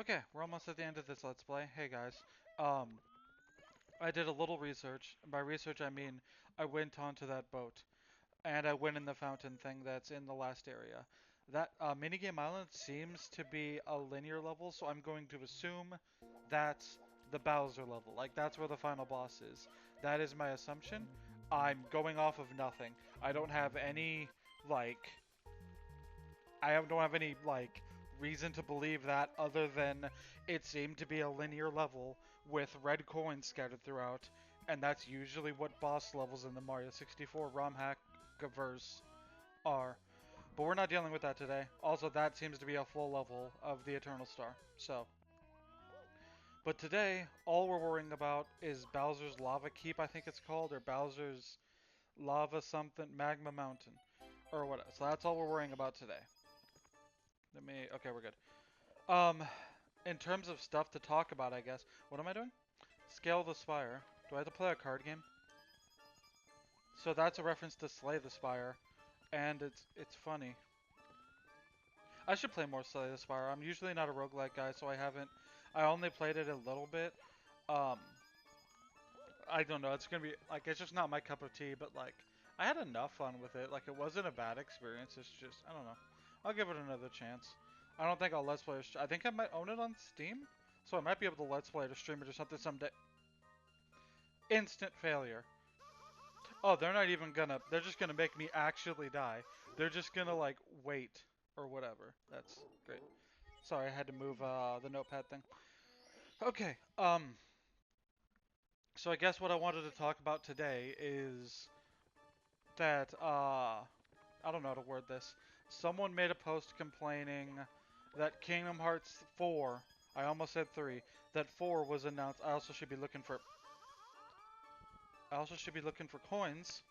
Okay, we're almost at the end of this Let's Play. Hey guys, um, I did a little research. By research, I mean I went onto that boat and I went in the fountain thing that's in the last area. That minigame island seems to be a linear level, so I'm going to assume that's the Bowser level. Like that's where the final boss is. That is my assumption. I'm going off of nothing. I don't have any like don't have any like reason to believe that other than it seemed to be a linear level with red coins scattered throughout, and that's usually what boss levels in the Mario 64 ROM hack verse are. But we're not dealing with that today. Also, that seems to be a full level of the Eternal Star. So, but today, all we're worrying about is Bowser's Lava Keep, I think it's called, or Bowser's Lava something, Magma Mountain, or whatever. So that's all we're worrying about today. Okay, we're good. Um, in terms of stuff to talk about, I guess. What am I doing? Scale the Spire. Do I have to play a card game? So that's a reference to Slay the Spire, and it's funny. I should play more Slay the Spire. I'm usually not a roguelike guy, so I only played it a little bit. Um, I don't know. It's gonna be like it's just not my cup of tea, but like I had enough fun with it. Like it wasn't a bad experience. It's just I don't know. I'll give it another chance. I don't think I'll Let's Play. I think I might own it on Steam, so I might be able to Let's Play it or stream it or something someday. Instant failure. Oh, they're not even gonna. They're just gonna make me actually die. They're just gonna like wait or whatever. That's great. Sorry, I had to move the notepad thing. Okay. So I guess what I wanted to talk about today is that I don't know how to word this. Someone made a post complaining that Kingdom Hearts 4, I almost said 3, that 4 was announced. I also should be looking for coins.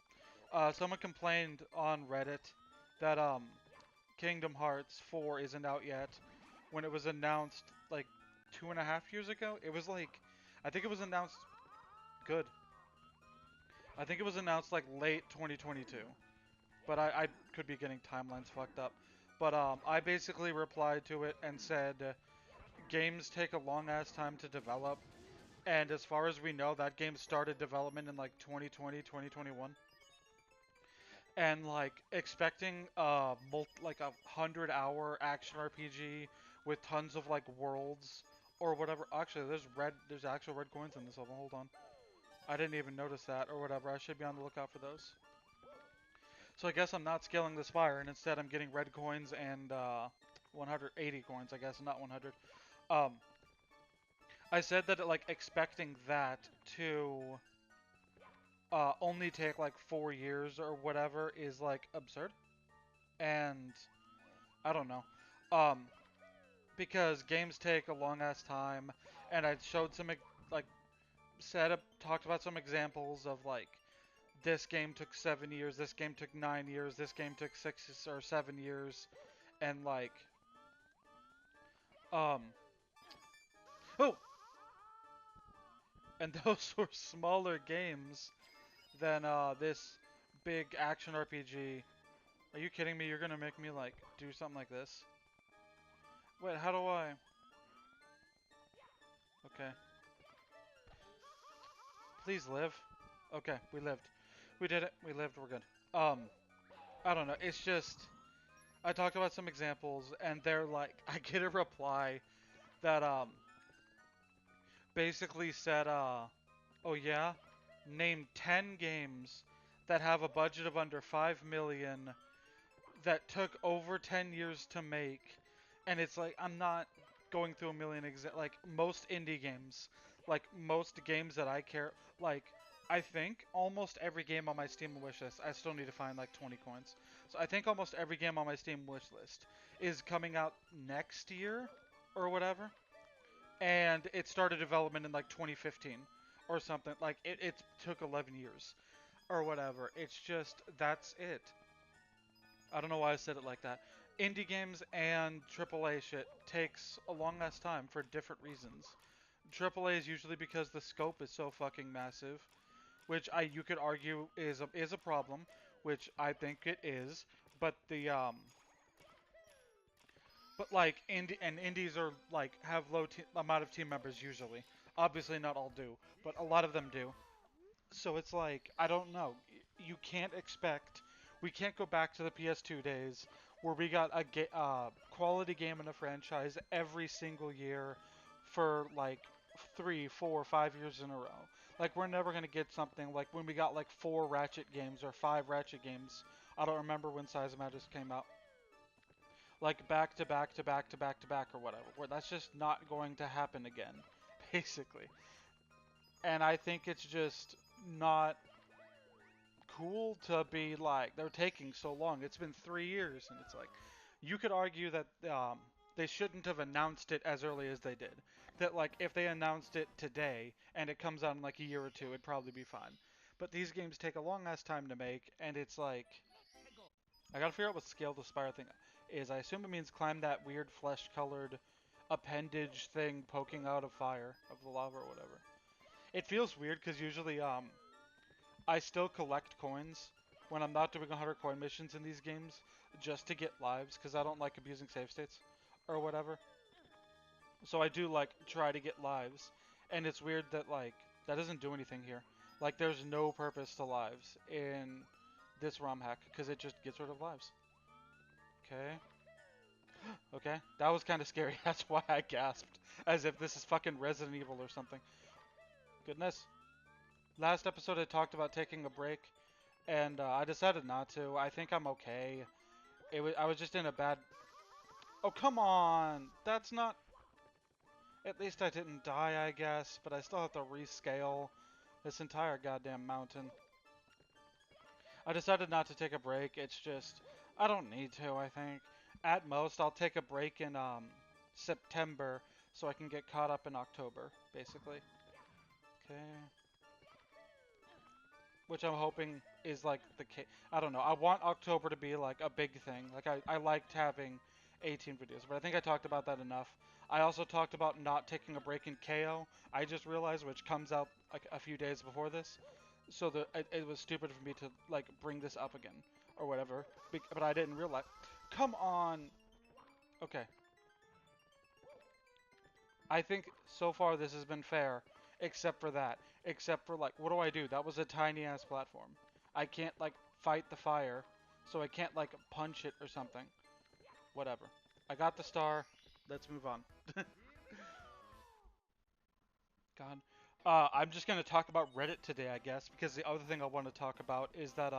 Someone complained on Reddit that Kingdom Hearts 4 isn't out yet when it was announced like 2.5 years ago. It was like I think it was announced good. I think it was announced like late 2022. But I could be getting timelines fucked up. But I basically replied to it and said, games take a long ass time to develop, and as far as we know, that game started development in like 2020, 2021. And like expecting like 100-hour action RPG with tons of like worlds or whatever. Actually, there's actual red coins in this level. Hold on, I didn't even notice that or whatever. I should be on the lookout for those. So I guess I'm not scaling the spire, and instead I'm getting red coins and 180 coins, I guess, not 100. Um, I said that like expecting that to only take like 4 years or whatever is like absurd, and I don't know, um, because games take a long ass time, and I showed some like talked about some examples of like this game took 7 years, this game took 9 years, this game took 6 or 7 years, and like Um. Oh, and those were smaller games than this big action RPG. Are you kidding me? You're gonna make me like do something like this? Wait, how do I? Okay, please live. Okay, we lived. We did it. We lived. We're good. Um, I don't know. It's just I talked about some examples, and they're like I get a reply that basically said oh yeah, name 10 games that have a budget of under 5 million that took over 10 years to make, and it's like I'm not going through a million like most indie games, like most games that I care, like I think almost every game on my Steam wishlist, I still need to find like 20 coins. So I think almost every game on my Steam wishlist is coming out next year or whatever, and it started development in like 2015 or something. Like it took 11 years or whatever. It's just that's it. I don't know why I said it like that. Indie games and AAA shit takes a long ass time for different reasons. AAA is usually because the scope is so fucking massive, which you could argue is a problem, which I think it is. But But like indies are like have low amount of team members usually. Obviously not all do, but a lot of them do. So it's like I don't know. You can't expect. We can't go back to the PS2 days where we got a quality game in a franchise every single year for like 3, 4, 5 years in a row. Like we're never gonna get something like when we got like 4 Ratchet games or 5 Ratchet games. I don't remember when Size of Matters came out. Like back to back to back to back to back or whatever. Where that's just not going to happen again, basically. And I think it's just not cool to be like they're taking so long. It's been 3 years, and it's like you could argue that they shouldn't have announced it as early as they did. That like if they announced it today and it comes out in like a year or two, it'd probably be fine. But these games take a long ass time to make, and it's like I gotta figure out what scale the spire thing is. I assume it means climb that weird flesh-colored appendage thing poking out of fire of the lava or whatever. It feels weird because usually I still collect coins when I'm not doing 100 coin missions in these games just to get lives because I don't like abusing save states or whatever. So I do like try to get lives, and it's weird that like that doesn't do anything here. Like there's no purpose to lives in this ROM hack because it just gets rid of lives. Okay. Okay. That was kind of scary. That's why I gasped. As if this is fucking Resident Evil or something. Goodness. Last episode I talked about taking a break, and I decided not to. I think I'm okay. I was just in a bad... Oh, come on! That's not... At least I didn't die, I guess, but I still have to rescale this entire goddamn mountain. I decided not to take a break. It's just... I don't need to, I think. At most, I'll take a break in September so I can get caught up in October, basically. Okay. Which I'm hoping is like the case. I don't know. I want October to be like a big thing. Like I liked having 18 videos, but I think I talked about that enough. I also talked about not taking a break in KO. I just realized, which comes out like a few days before this, so it was stupid for me to like bring this up again or whatever. But I didn't realize. Come on. Okay. I think so far this has been fair, except for that. Except for like, what do I do? That was a tiny ass platform. I can't like fight the fire, so I can't like punch it or something. Whatever. I got the star. Let's move on. God. I'm just gonna talk about Reddit today, I guess, because the other thing I want to talk about is that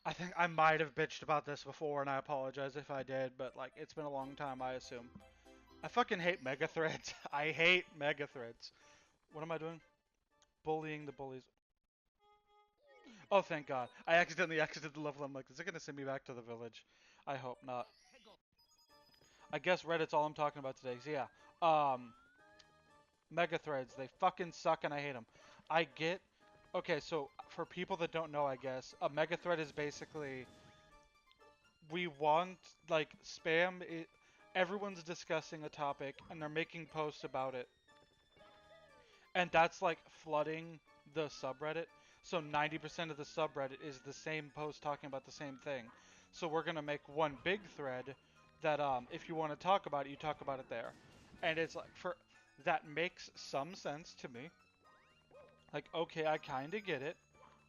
I think I might have bitched about this before, and I apologize if I did, but like it's been a long time, I assume. I fucking hate mega threads. I hate mega threads. What am I doing? Bullying the bullies. Oh, thank God. I accidentally exited the level. I'm like, is it going to send me back to the village? I hope not. I guess Reddit's all I'm talking about today. So yeah. Mega threads. They fucking suck and I hate them. I get... Okay, so for people that don't know, I guess, a mega thread is basically... We want, like, spam... Everyone's discussing a topic and they're making posts about it. And that's like flooding the subreddit. So 90% of the subreddit is the same post talking about the same thing. So we're going to make one big thread that if you want to talk about it, you talk about it there. And it's like for that makes some sense to me. Like okay, I kind of get it.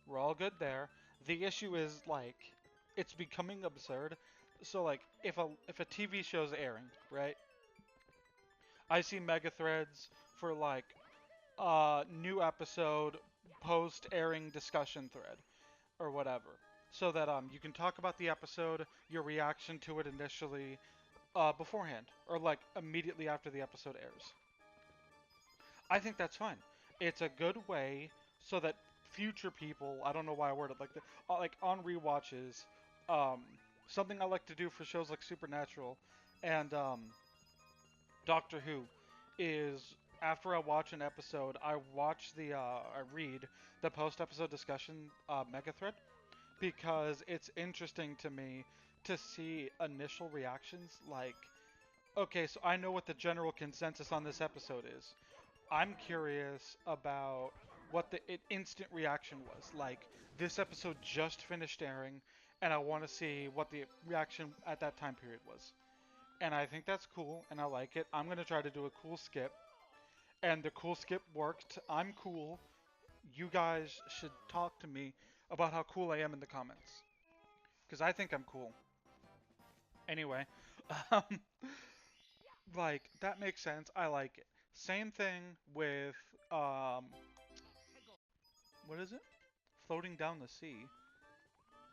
We're all good there. The issue is like it's becoming absurd. So like if a TV show's airing, right? I see mega threads for like new episode post airing discussion thread or whatever so that you can talk about the episode, your reaction to it initially beforehand or like immediately after the episode airs. I think that's fine. It's a good way so that future people, I don't know why I worded like that, like on rewatches, something I like to do for shows like Supernatural and Doctor Who is after I watch an episode, I read the post episode discussion mega thread because it's interesting to me to see initial reactions. Like, okay, so I know what the general consensus on this episode is. I'm curious about what the instant reaction was. Like, this episode just finished airing, and I want to see what the reaction at that time period was. And I think that's cool, and I like it. I'm gonna try to do a cool skip, and the cool skip worked. I'm cool. You guys should talk to me about how cool I am in the comments, because I think I'm cool. Anyway, um, like that makes sense. I like it. Same thing with what is it? Floating down the sea.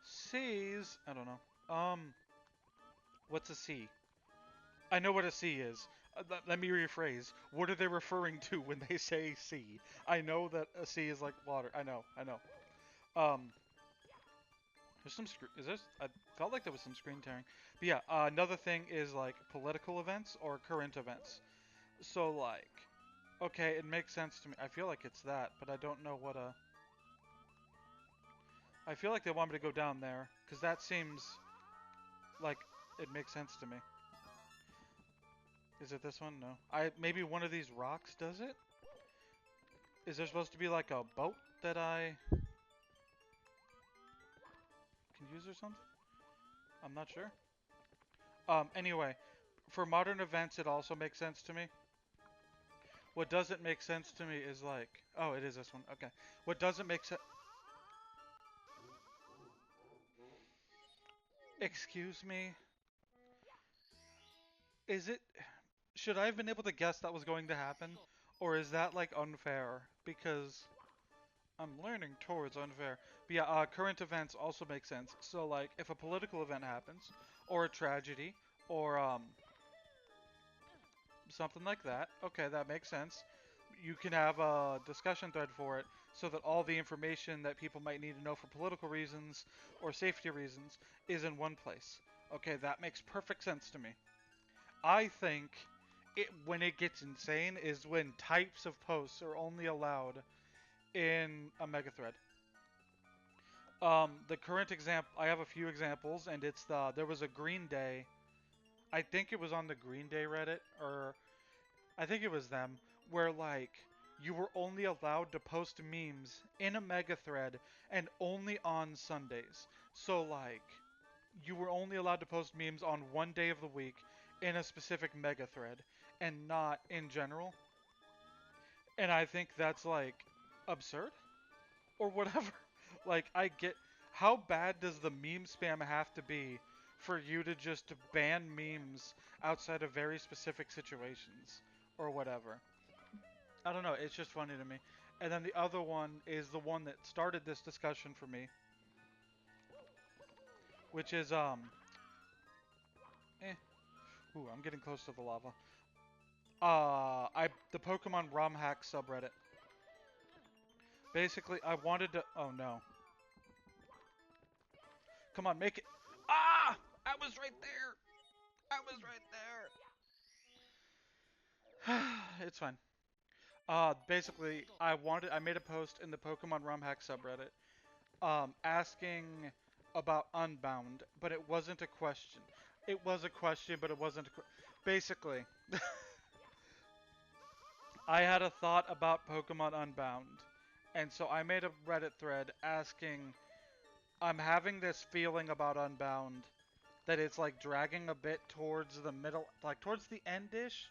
Seas. I don't know. What's a sea? I know what a sea is. Let me rephrase. What are they referring to when they say sea? I know that a sea is like water. I know. I know. Um, there's some is there? I felt like there was some screen tearing. But yeah, another thing is like political events or current events. So like, okay, it makes sense to me. I feel like it's that, but I don't know what a. I feel like they want me to go down there because that seems like it makes sense to me. Is it this one? No. I maybe one of these rocks does it. Is there supposed to be like a boat that I can use or something? I'm not sure. Anyway, for modern events, it also makes sense to me. What doesn't make sense to me is like, oh, it is this one. Okay. What doesn't make sense? Excuse me. Is it? Should I have been able to guess that was going to happen, or is that like unfair? Because I'm learning towards unfair. But yeah, current events also make sense. So like, if a political event happens, or a tragedy, or something like that. Okay, that makes sense. You can have a discussion thread for it so that all the information that people might need to know for political reasons or safety reasons is in one place. Okay, that makes perfect sense to me. I think when it gets insane is when types of posts are only allowed in a mega thread. The current example, I have a few examples, and it's there was a Green Day. I think it was on the Green Day Reddit, or I think it was them, where like you were only allowed to post memes in a mega thread and only on Sundays. So like you were only allowed to post memes on one day of the week in a specific mega thread and not in general. And I think that's like absurd or whatever. Like I get how bad does the meme spam have to be for you to just ban memes outside of very specific situations or whatever. I don't know. It's just funny to me. And then the other one is the one that started this discussion for me, which is eh. Ooh, I'm getting close to the lava. The Pokemon ROM hack subreddit. Basically, I wanted to. Oh no! Come on, make it. Ah! I was right there. I was right there. It's fine. Basically, I made a post in the Pokemon ROM hack subreddit asking about Unbound, but it wasn't a question. It was a question, but it wasn't a basically, I had a thought about Pokemon Unbound, and so I made a Reddit thread asking, I'm having this feeling about Unbound that it's like dragging a bit towards the middle, like towards the end-ish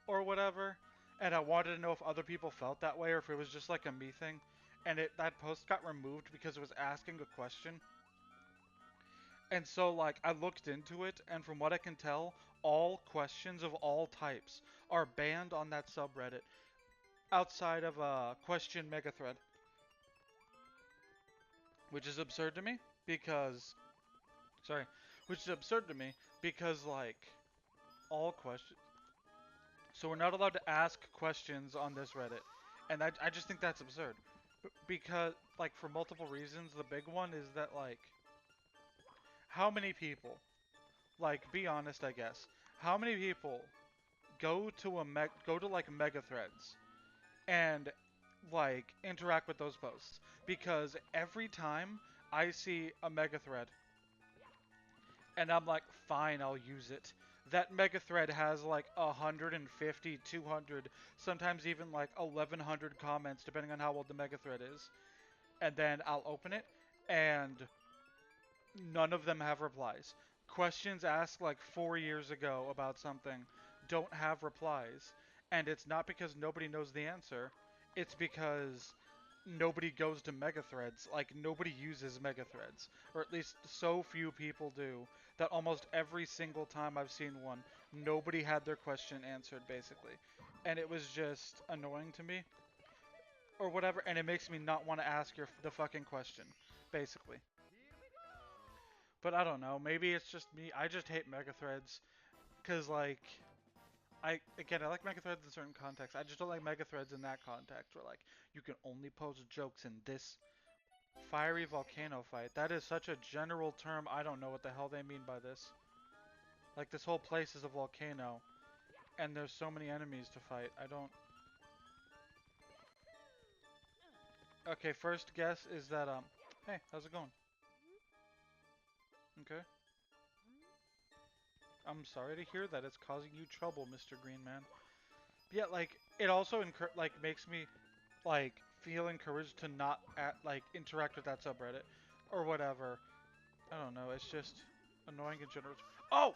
or whatever, and I wanted to know if other people felt that way or if it was just like a me thing. And that post got removed because it was asking a question. And so, like, I looked into it, and from what I can tell, all questions of all types are banned on that subreddit outside of a question mega thread, which is absurd to me because, sorry, which is absurd to me because, like, all questions. So we're not allowed to ask questions on this Reddit, and I just think that's absurd. Because, like, for multiple reasons, the big one is that, like, how many people, like, be honest, I guess, how many people go to like mega threads and like interact with those posts because every time I see a mega thread and I'm like, fine, I'll use it. That mega thread has like 150, 200, sometimes even like 1100 comments depending on how old the mega thread is. And then I'll open it and none of them have replies. questions asked like 4 years ago about something don't have replies. And it's not because nobody knows the answer, it's because nobody goes to mega threads. Like, nobody uses mega threads. Or at least so few people do that almost every single time I've seen one, nobody had their question answered, basically. And it was just annoying to me. Or whatever, and it makes me not want to ask the fucking question, basically. But I don't know, maybe it's just me. I just hate mega threads. Because, like, I like mega threads in certain contexts. I just don't like mega threads in that context where, like, you can only post jokes in this fiery volcano fight. That is such a general term, I don't know what the hell they mean by this. Like, this whole place is a volcano, and there's so many enemies to fight. I don't... Okay, first guess is that, hey, how's it going? Okay. I'm sorry to hear that it's causing you trouble, Mr. Green Man. Yeah, like, it also makes me like feel encouraged to not interact with that subreddit or whatever. I don't know. It's just annoying in general. Oh,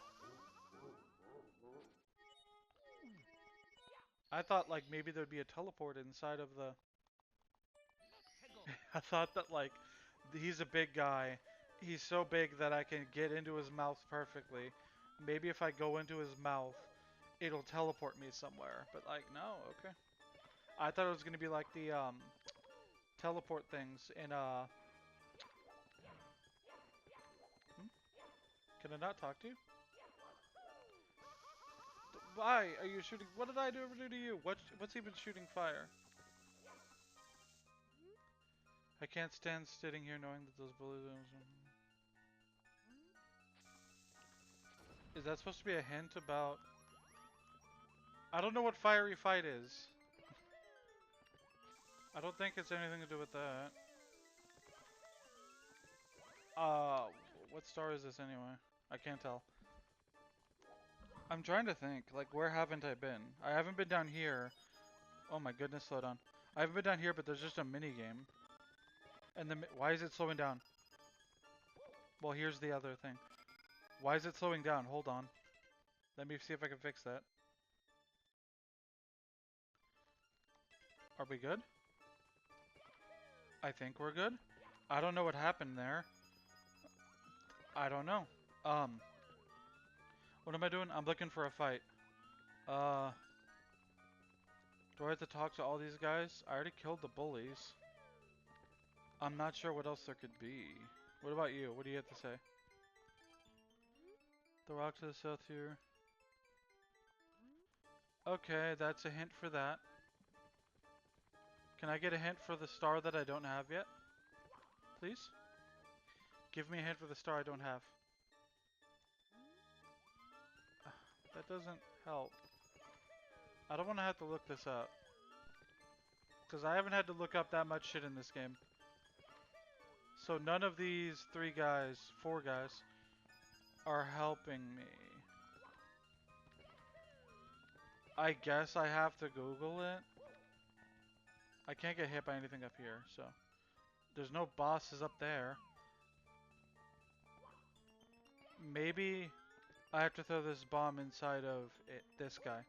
I thought like maybe there'd be a teleport inside of the. I thought that like he's a big guy. He's so big that I can get into his mouth perfectly. Maybe if I go into his mouth, it'll teleport me somewhere. But like no, okay. I thought it was gonna be like the teleport things in hmm? Can I not talk to you? Why are you shooting? What did I ever do to you? What's even shooting fire? I can't stand sitting here knowing that those bullets. Is that supposed to be a hint about? I don't know what fiery fight is. I don't think it's anything to do with that. Uh, what star is this anyway? I can't tell. I'm trying to think. Like, where haven't I been? I haven't been down here. Oh my goodness, slow down. I haven't been down here, but there's just a mini game. And why is it slowing down? Well, here's the other thing. Why is it slowing down? Hold on. Let me see if I can fix that. Are we good? I think we're good. I don't know what happened there. I don't know. Um, what am I doing? I'm looking for a fight. Uh, do I have to talk to all these guys? I already killed the bullies. I'm not sure what else there could be. What about you? What do you have to say? The rock to the south here. Okay, that's a hint for that. Can I get a hint for the star that I don't have yet? Please? Give me a hint for the star I don't have. That doesn't help. I don't want to have to look this up. Because I haven't had to look up that much shit in this game. So none of these four guys, are helping me. I guess I have to Google it. I can't get hit by anything up here, so. There's no bosses up there. Maybe I have to throw this bomb inside of this guy.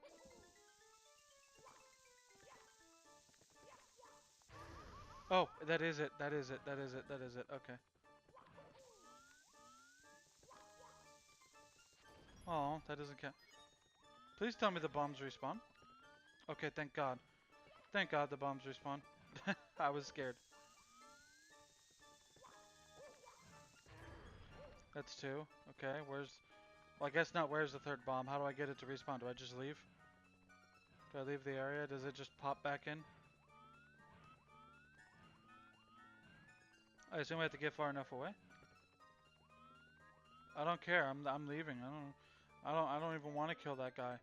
Oh, that is it. That is it. That is it. That is it. Okay. Oh, that doesn't count. Please tell me the bombs respawn. Okay, thank God. Thank God the bombs respawn. I was scared. That's two. Okay, where's... Well, I guess not where's the third bomb. How do I get it to respawn? Do I just leave? Do I leave the area? Does it just pop back in? I assume I have to get far enough away. I don't care. I'm leaving. I don't even want to kill that guy.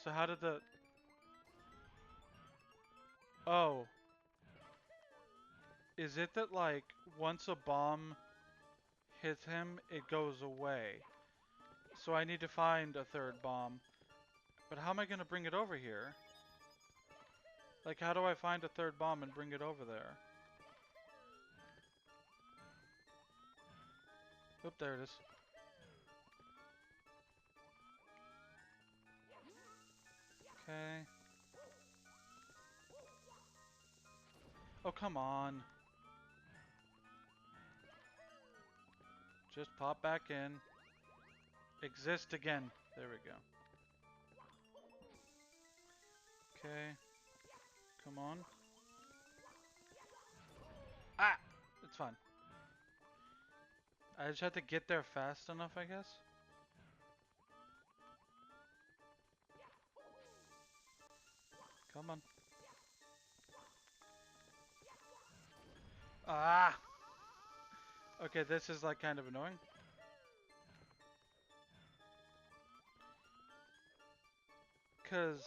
So how did the... Oh. Is it that, like, once a bomb hits him, it goes away? So I need to find a third bomb. But how am I going to bring it over here? Like, how do I find a third bomb and bring it over there? Oop, there it is. Okay. Oh, come on. Just pop back in. Exist again. There we go. Okay. Come on. Ah! It's fine. I just had to get there fast enough, I guess. Come on. Ah! Okay, this is like kind of annoying. Cause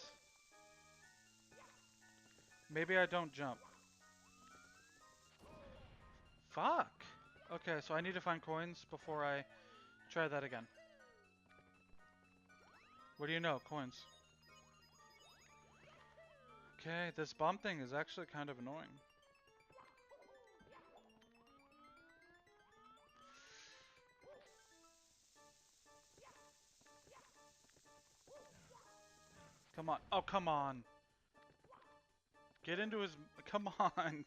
maybe I don't jump. Fuck! Okay, so I need to find coins before I try that again. What do you know? Coins. Okay, this bomb thing is actually kind of annoying. Come on. Oh, come on. Get into his... Come on.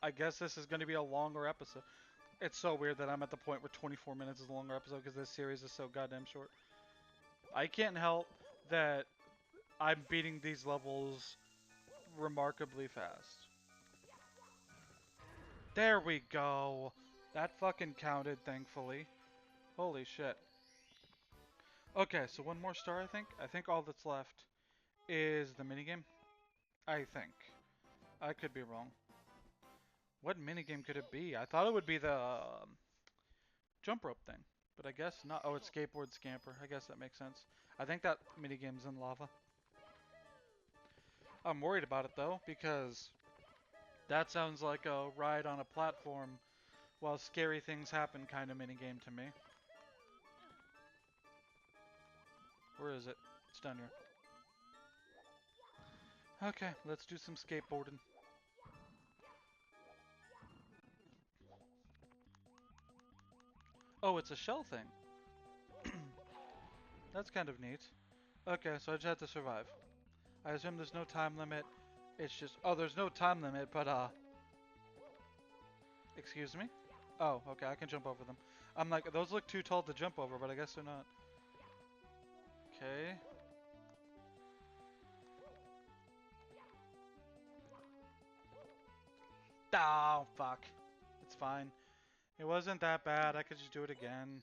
I guess this is going to be a longer episode. It's so weird that I'm at the point where 24 minutes is a longer episode because this series is so goddamn short. I can't help that I'm beating these levels remarkably fast. There we go. That fucking counted, thankfully. Holy shit. Okay, so one more star, I think. I think all that's left is the minigame. I think. I could be wrong. What minigame could it be? I thought it would be the jump rope thing. But I guess not. Oh, it's skateboard scamper. I guess that makes sense. I think that minigame's in lava. I'm worried about it though, because that sounds like a ride on a platform while scary things happen kind of minigame to me. Where is it? It's down here. Okay, let's do some skateboarding. Oh, it's a shell thing. That's kind of neat. Okay, so I just have to survive. I assume there's no time limit. It's just... Oh, there's no time limit, but, excuse me? Oh, okay, I can jump over them. I'm like, those look too tall to jump over, but I guess they're not. Okay. Oh, fuck. It's fine. It wasn't that bad. I could just do it again.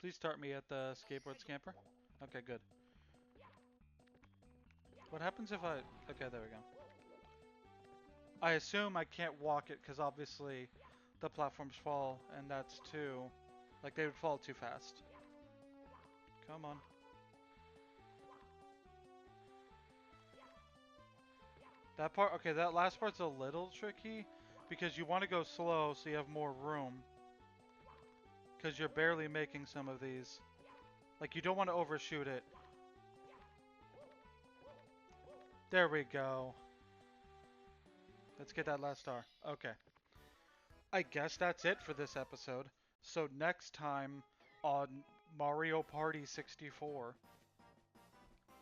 Please start me at the skateboard scamper. Okay, good. What happens if I... Okay, there we go. I assume I can't walk it because obviously the platforms fall, and that's too... Like, they would fall too fast. Come on. That part... Okay, that last part's a little tricky because you want to go slow so you have more room. Because you're barely making some of these. Like, you don't want to overshoot it. There we go. Let's get that last star. Okay. I guess that's it for this episode. So next time on Mario Party 64,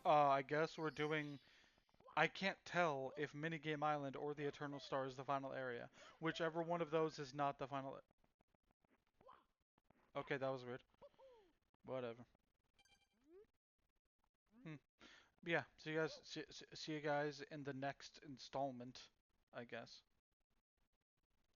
I guess we're doing... I can't tell if Minigame Island or the Eternal Star is the final area. Whichever one of those is not the final... Okay, that was weird. Whatever. Hmm. Yeah, see you guys in the next installment, I guess.